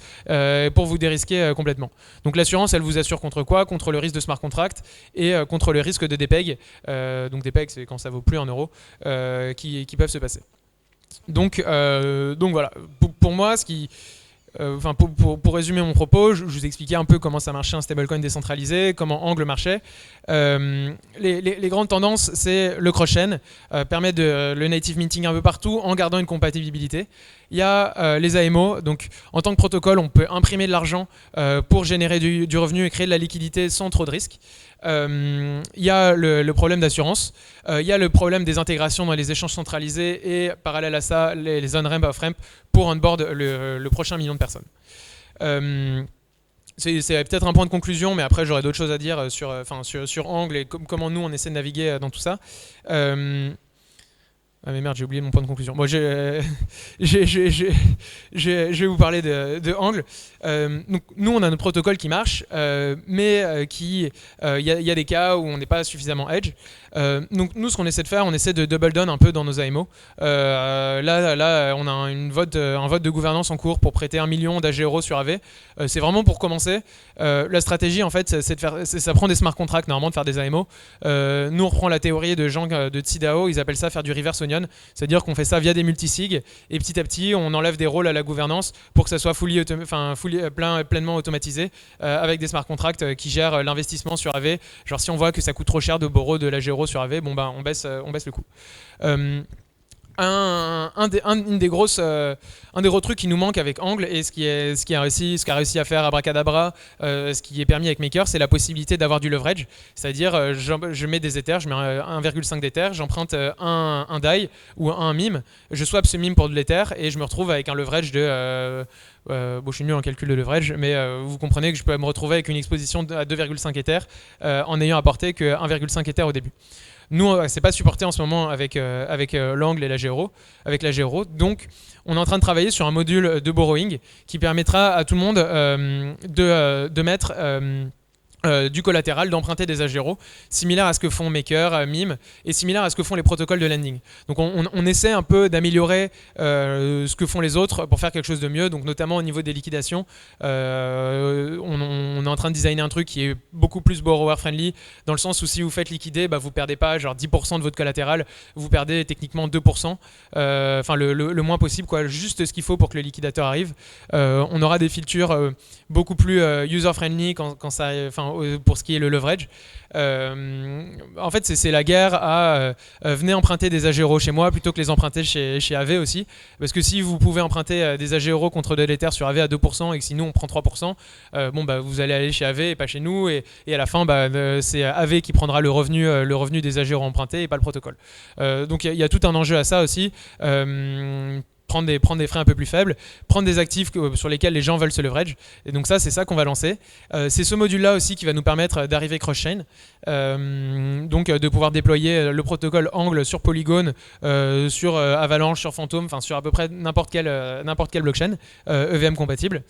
pour vous dérisquer complètement. Donc l'assurance, elle vous assure contre quoi? Contre le risque de smart contract et contre le risque de dépeg. Donc dépeg, c'est quand ça vaut plus en euros, qui peuvent se passer. Donc voilà, pour moi, pour résumer mon propos, je vous expliquais un peu comment ça marchait un stablecoin décentralisé, comment Angle marchait. Les grandes tendances, c'est le cross-chain, permet le native minting un peu partout en gardant une compatibilité. Il y a les AMO, donc en tant que protocole, on peut imprimer de l'argent pour générer du revenu et créer de la liquidité sans trop de risques. Il y a le problème d'assurance, il y a le problème des intégrations dans les échanges centralisés et parallèle à ça, les on-ramp, off-ramp pour onboard le prochain million de personnes. C'est peut-être un point de conclusion, mais après j'aurais d'autres choses à dire sur Angle et comment nous on essaie de naviguer dans tout ça. Ah mais merde, j'ai oublié mon point de conclusion. Bon, je vais vous parler de Angle. Donc, nous, on a notre protocole qui marche, mais il y a des cas où on n'est pas suffisamment edge. Donc nous, ce qu'on essaie de faire, on essaie de double down un peu dans nos AMO. Là, on a un vote de gouvernance en cours pour prêter 1 million d'AG-Euro sur AV. C'est vraiment pour commencer. La stratégie, en fait, ça prend des smart contracts normalement de faire des AMO. Nous, on reprend la théorie de gens de Tsidao, ils appellent ça faire du reverse onion. C'est-à-dire qu'on fait ça via des multisig et petit à petit, on enlève des rôles à la gouvernance pour que ça soit pleinement automatisé avec des smart contracts qui gèrent l'investissement sur AV. Genre si on voit que ça coûte trop cher de borrow de l'AG-Euro sur AV, on baisse le coût. Un des gros trucs qui nous manque avec Angle et ce qu'a réussi à faire Abracadabra, ce qui est permis avec Maker, c'est la possibilité d'avoir du leverage. C'est-à-dire, je mets des Ethers, je mets 1,5 d'Ether, j'emprunte un DAI ou un MIM, je swap ce MIM pour de l'Ether et je me retrouve avec un leverage de... je suis nul en calcul de leverage, mais vous comprenez que je peux me retrouver avec une exposition à 2,5 Ether en n'ayant apporté que 1,5 Ether au début. Nous, c'est pas supporté en ce moment avec l'Angle et la G-Euro, donc on est en train de travailler sur un module de borrowing qui permettra à tout le monde de mettre du collatéral, d'emprunter des AG-Euro, similaire à ce que font Maker, MIM, et similaire à ce que font les protocoles de lending. Donc on essaie un peu d'améliorer ce que font les autres pour faire quelque chose de mieux, donc notamment au niveau des liquidations. On est en train de designer un truc qui est beaucoup plus borrower friendly, dans le sens où si vous faites liquider, vous perdez pas genre 10% de votre collatéral, vous perdez techniquement 2%, le moins possible, quoi, juste ce qu'il faut pour que le liquidateur arrive. On aura des features beaucoup plus user friendly pour ce qui est le leverage. En fait, c'est la guerre à venez emprunter des AG-Euro chez moi plutôt que les emprunter chez AV aussi. Parce que si vous pouvez emprunter des AG-Euro contre de l'Ether sur AV à 2% et que si nous on prend 3%, vous allez aller chez AV et pas chez nous. Et à la fin, c'est AV qui prendra le revenu des AG-Euro empruntés et pas le protocole. Donc il y a tout un enjeu à ça aussi. prendre des frais un peu plus faibles, prendre des actifs sur lesquels les gens veulent se leverage. Et donc c'est ça qu'on va lancer. C'est ce module-là aussi qui va nous permettre d'arriver cross-chain, donc de pouvoir déployer le protocole Angle sur Polygon, sur Avalanche, sur Phantom, enfin sur à peu près n'importe quelle blockchain EVM compatible.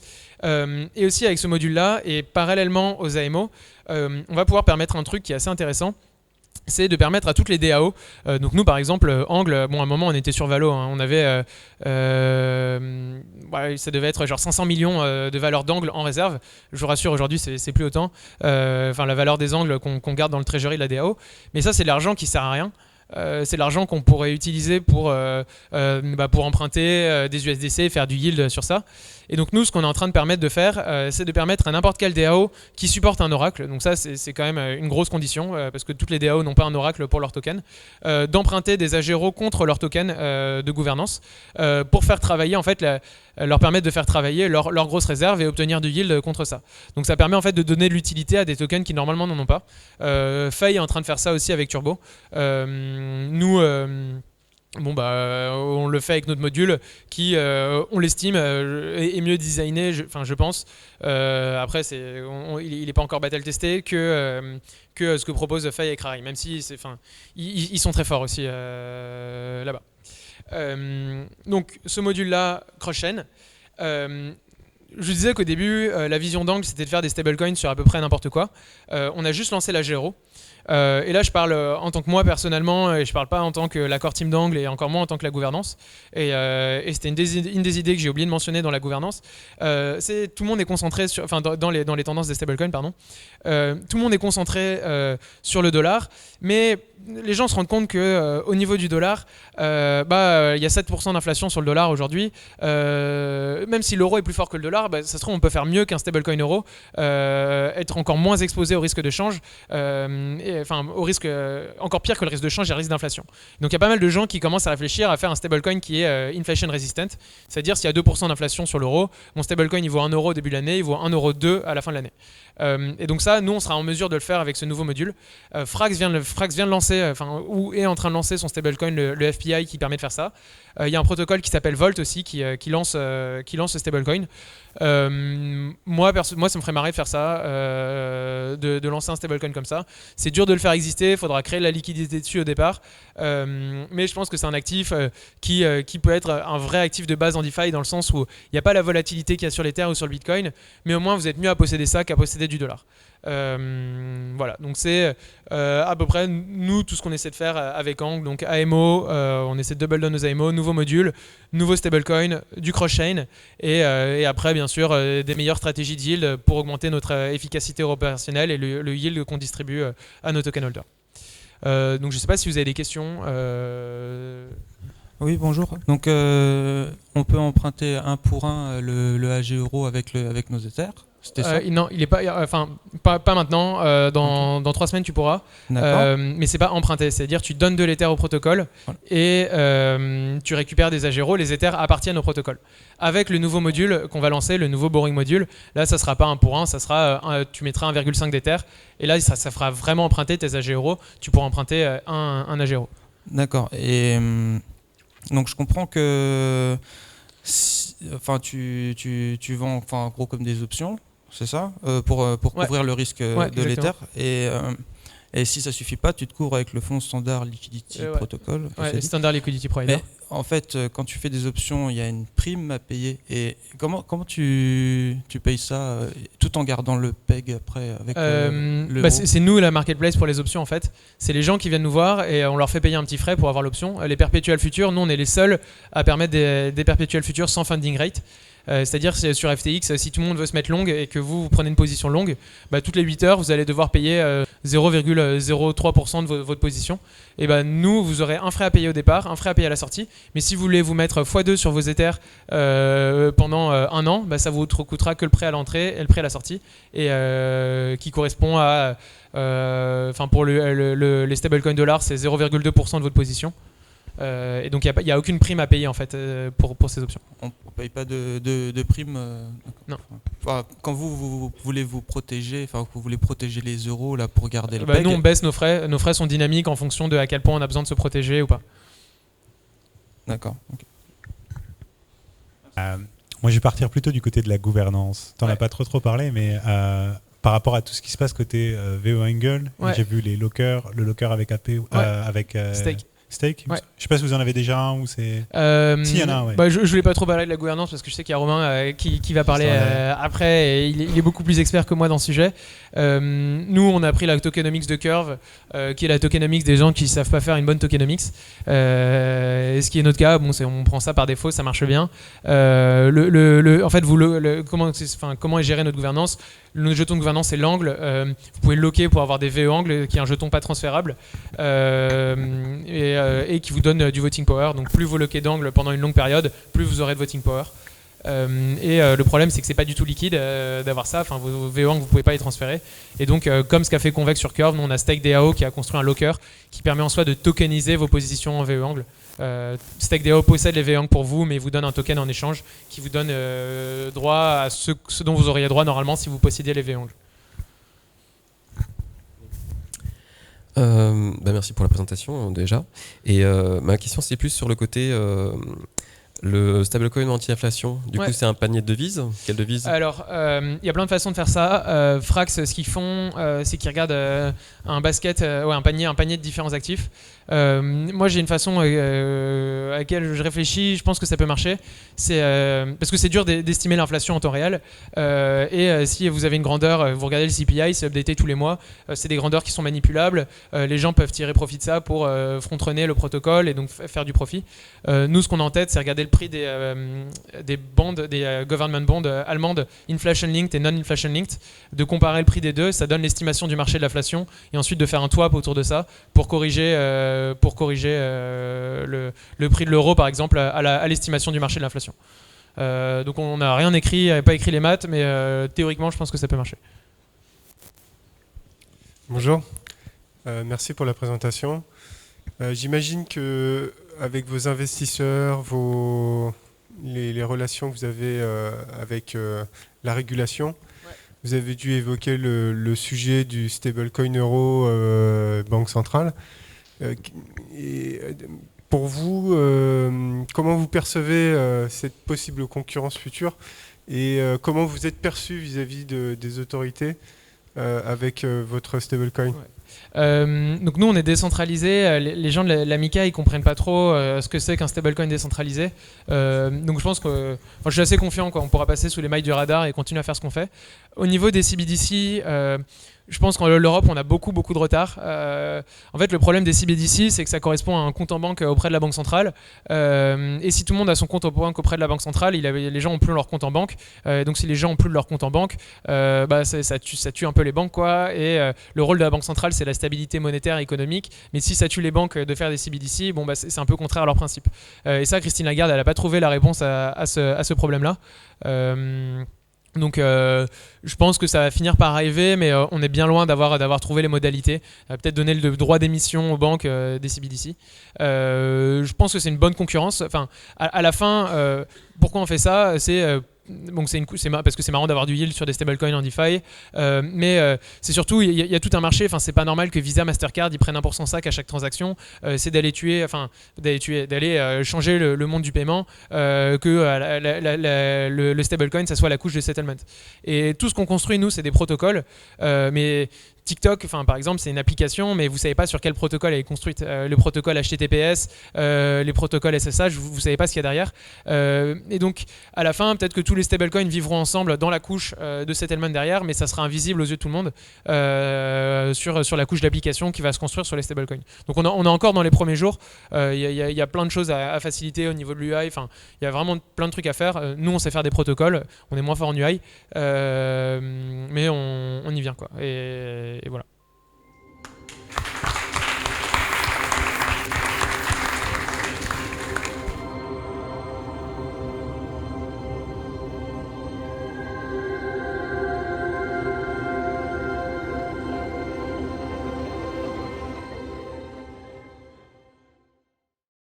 Et aussi avec ce module-là, et parallèlement aux AMO, on va pouvoir permettre un truc qui est assez intéressant, c'est de permettre à toutes les DAO, donc nous par exemple, Angle, bon à un moment on était sur Valo, hein, on avait, ça devait être genre 500 millions de valeur d'Angle en réserve, je vous rassure aujourd'hui c'est plus autant, enfin la valeur des Angles qu'on garde dans le treasury de la DAO, mais ça c'est de l'argent qui sert à rien. C'est de l'argent qu'on pourrait utiliser pour emprunter des USDC et faire du yield sur ça. Et donc nous, ce qu'on est en train de permettre de faire, c'est de permettre à n'importe quel DAO qui supporte un oracle, donc ça c'est quand même une grosse condition, parce que toutes les DAO n'ont pas un oracle pour leur token, d'emprunter des agéros contre leur token de gouvernance, pour faire travailler, en fait, leur permettre de faire travailler leur grosse réserve et obtenir du yield contre ça. Donc ça permet en fait de donner de l'utilité à des tokens qui normalement n'en ont pas. Faye est en train de faire ça aussi avec Turbo. Nous... on le fait avec notre module qui, on l'estime, est mieux designé, je pense. Après, il n'est pas encore battle testé que ce que propose Faye et Crary, même si ils sont très forts aussi là-bas. Donc, ce module-là, cross-chain. Je vous disais qu'au début, la vision d'Angle, c'était de faire des stablecoins sur à peu près n'importe quoi. On a juste lancé la Gero. Et là, je parle en tant que moi personnellement, et je parle pas en tant que l'accord team d'Angle et encore moins en tant que la gouvernance. Et c'était une des idées que j'ai oublié de mentionner dans la gouvernance. C'est tout le monde est concentré sur, enfin dans les tendances des stablecoins, pardon. Tout le monde est concentré sur le dollar, mais les gens se rendent compte que au niveau du dollar, il y a 7% d'inflation sur le dollar aujourd'hui. Même si l'euro est plus fort que le dollar, ça se trouve on peut faire mieux qu'un stablecoin euro, être encore moins exposé au risque de change. Au risque encore pire que le risque de change et le risque d'inflation. Donc il y a pas mal de gens qui commencent à réfléchir à faire un stablecoin qui est inflation resistant, c'est-à-dire s'il y a 2% d'inflation sur l'euro, mon stablecoin il vaut 1 euro au début de l'année, il vaut 1,02 € à la fin de l'année. Et donc ça, nous on sera en mesure de le faire avec ce nouveau module. Frax vient de lancer, ou est en train de lancer son stablecoin, le FPI qui permet de faire ça. Il y a un protocole qui s'appelle Volt aussi qui lance ce stablecoin. Moi, ça me ferait marrer de faire ça, de lancer un stablecoin comme ça. C'est dur de le faire exister, il faudra créer de la liquidité dessus au départ. Mais je pense que c'est un actif qui peut être un vrai actif de base en DeFi, dans le sens où il n'y a pas la volatilité qu'il y a sur l'Ether ou sur le Bitcoin, mais au moins vous êtes mieux à posséder ça qu'à posséder du dollar. Voilà, donc c'est à peu près nous tout ce qu'on essaie de faire avec Angle. Donc AMO, on essaie de double down nos AMO, nouveau module, nouveau stablecoin, du cross-chain et après bien sûr des meilleures stratégies de yield pour augmenter notre efficacité opérationnelle et le yield qu'on distribue à nos token holders. Donc je ne sais pas si vous avez des questions. Oui, bonjour. Donc on peut emprunter 1 pour 1 le AG euro avec nos Ethers. C'était ça non, il est pas maintenant. Dans 3 semaines, tu pourras. Mais c'est pas emprunté. C'est-à-dire, tu donnes de l'Ether au protocole et tu récupères des agéros. Les Ethers appartiennent au protocole. Avec le nouveau module qu'on va lancer, le nouveau borrowing module, là, ça sera pas 1 pour 1, ça sera tu mettras 1,5 d'Ether et là, ça fera vraiment emprunter tes agéros. Tu pourras emprunter un agéro. D'accord. Et donc, je comprends que tu vends en gros comme des options. C'est ça, pour couvrir le risque de l'Ether. Et si ça suffit pas, tu te couvres avec le fonds Standard Liquidity Protocol. Standard Liquidity Provider. Mais en fait, quand tu fais des options, il y a une prime à payer. Et comment tu payes ça tout en gardant le PEG après avec c'est nous la marketplace pour les options en fait. C'est les gens qui viennent nous voir et on leur fait payer un petit frais pour avoir l'option. Les perpétuels futures, nous on est les seuls à permettre des perpétuels futures sans funding rate. C'est-à-dire sur FTX, si tout le monde veut se mettre long et que vous prenez une position longue, toutes les 8 heures, vous allez devoir payer 0,03% de votre position. Et nous, vous aurez un frais à payer au départ, un frais à payer à la sortie. Mais si vous voulez vous mettre x2 sur vos Ethers pendant 1 an, ça vous coûtera que le prêt à l'entrée et le prêt à la sortie. Et qui correspond à... pour les stablecoins dollars, c'est 0,2% de votre position. Et donc il n'y a aucune prime à payer en fait pour ces options. On ne paye pas de prime Non. Quand vous voulez vous protéger, vous voulez protéger les euros là, pour garder le PEG. Nous on baisse nos frais. Nos frais sont dynamiques en fonction de à quel point on a besoin de se protéger ou pas. D'accord. Okay. Moi, je vais partir plutôt du côté de la gouvernance. T'en as pas trop parlé, mais par rapport à tout ce qui se passe côté VO Angle, j'ai vu le locker avec AP, avec Stake. Ouais. Je sais pas si vous en avez déjà un ou c'est. Si, y en a un, ouais. Bah, je voulais pas trop parler de la gouvernance parce que je sais qu'il y a Romain qui va parler après et il est beaucoup plus expert que moi dans ce sujet. Nous, on a pris la tokenomics de Curve, qui est la tokenomics des gens qui savent pas faire une bonne tokenomics. Et ce qui est notre cas, on prend ça par défaut, ça marche bien. En fait, comment est gérée notre gouvernance? Le jeton de gouvernance, c'est l'angle. Vous pouvez le locker pour avoir des VE angles, qui est un jeton pas transférable et qui vous donne du voting power. Donc plus vous loquez d'angle pendant une longue période, plus vous aurez de voting power. Le problème, c'est que c'est pas du tout liquide d'avoir ça. Enfin, vos VE angles, vous pouvez pas les transférer. Et donc, comme ce qu'a fait Convex sur Curve, nous on a StakeDAO qui a construit un locker qui permet en soi de tokeniser vos positions en VE angle. StakeDAO possède les VE angles pour vous, mais vous donne un token en échange qui vous donne droit à ce dont vous auriez droit normalement si vous possédiez les VE angles. Merci pour la présentation déjà. Et ma question c'est plus sur le côté le stablecoin anti-inflation. Du coup, c'est un panier de devises. Quelle devise? Alors, il y a plein de façons de faire ça. Frax, ce qu'ils font, c'est qu'ils regardent un basket, un panier de différents actifs. Moi, j'ai une façon à laquelle je réfléchis. Je pense que ça peut marcher. Parce que c'est dur d'estimer l'inflation en temps réel. Si vous avez une grandeur, vous regardez le CPI, c'est updaté tous les mois. C'est des grandeurs qui sont manipulables. Les gens peuvent tirer profit de ça pour front-runner le protocole et donc faire du profit. Nous, ce qu'on a en tête, c'est regarder le prix des bonds, des government bonds allemandes, inflation linked et non-inflation linked, de comparer le prix des deux. Ça donne l'estimation du marché de l'inflation et ensuite de faire un swap autour de ça pour corriger le prix de l'euro, par exemple, à l'estimation du marché de l'inflation. Donc on n'a rien écrit, pas écrit les maths, mais théoriquement, je pense que ça peut marcher. Bonjour, merci pour la présentation. J'imagine que avec vos investisseurs, les relations que vous avez avec la régulation, vous avez dû évoquer le sujet du stablecoin euro banque centrale. Pour vous, comment vous percevez cette possible concurrence future et comment vous êtes perçu vis-à-vis des autorités avec votre stablecoin? Donc nous on est décentralisé, les gens de la MiCA ils comprennent pas trop ce que c'est qu'un stablecoin décentralisé, donc je pense que je suis assez confiant on pourra passer sous les mailles du radar et continuer à faire ce qu'on fait. Au niveau des CBDC, je pense qu'en Europe, on a beaucoup de retard. En fait, le problème des CBDC, c'est que ça correspond à un compte en banque auprès de la banque centrale. Et si tout le monde a son compte en banque auprès de la banque centrale, les gens n'ont plus leur compte en banque. Donc, si les gens n'ont plus leur compte en banque, ça tue un peu les banques, quoi. Et le rôle de la banque centrale, c'est la stabilité monétaire et économique. Mais si ça tue les banques de faire des CBDC, c'est un peu contraire à leur principe. Et ça, Christine Lagarde, elle n'a pas trouvé la réponse à ce problème-là. Donc je pense que ça va finir par arriver, mais on est bien loin d'avoir trouvé les modalités. Peut-être donner le droit d'émission aux banques des CBDC. Je pense que c'est une bonne concurrence. Enfin, à la fin, pourquoi on fait ça? Parce que c'est marrant d'avoir du yield sur des stablecoins en DeFi, mais c'est surtout il y a tout un marché. Enfin, c'est pas normal que Visa, Mastercard ils prennent 1% sac à chaque transaction. C'est d'aller changer le monde du paiement, que le stablecoin ça soit la couche de settlement. Et tout ce qu'on construit nous, c'est des protocoles, mais TikTok, par exemple, c'est une application, mais vous ne savez pas sur quel protocole elle est construite. Le protocole HTTPS, les protocoles SSH, vous ne savez pas ce qu'il y a derrière. Et donc, à la fin, peut-être que tous les stablecoins vivront ensemble dans la couche de settlement derrière, mais ça sera invisible aux yeux de tout le monde sur la couche d'application qui va se construire sur les stablecoins. Donc, on est encore dans les premiers jours. Il y a plein de choses à faciliter au niveau de l'UI. Il y a vraiment plein de trucs à faire. Nous, on sait faire des protocoles. On est moins fort en UI. Mais on y vient, quoi. Et voilà.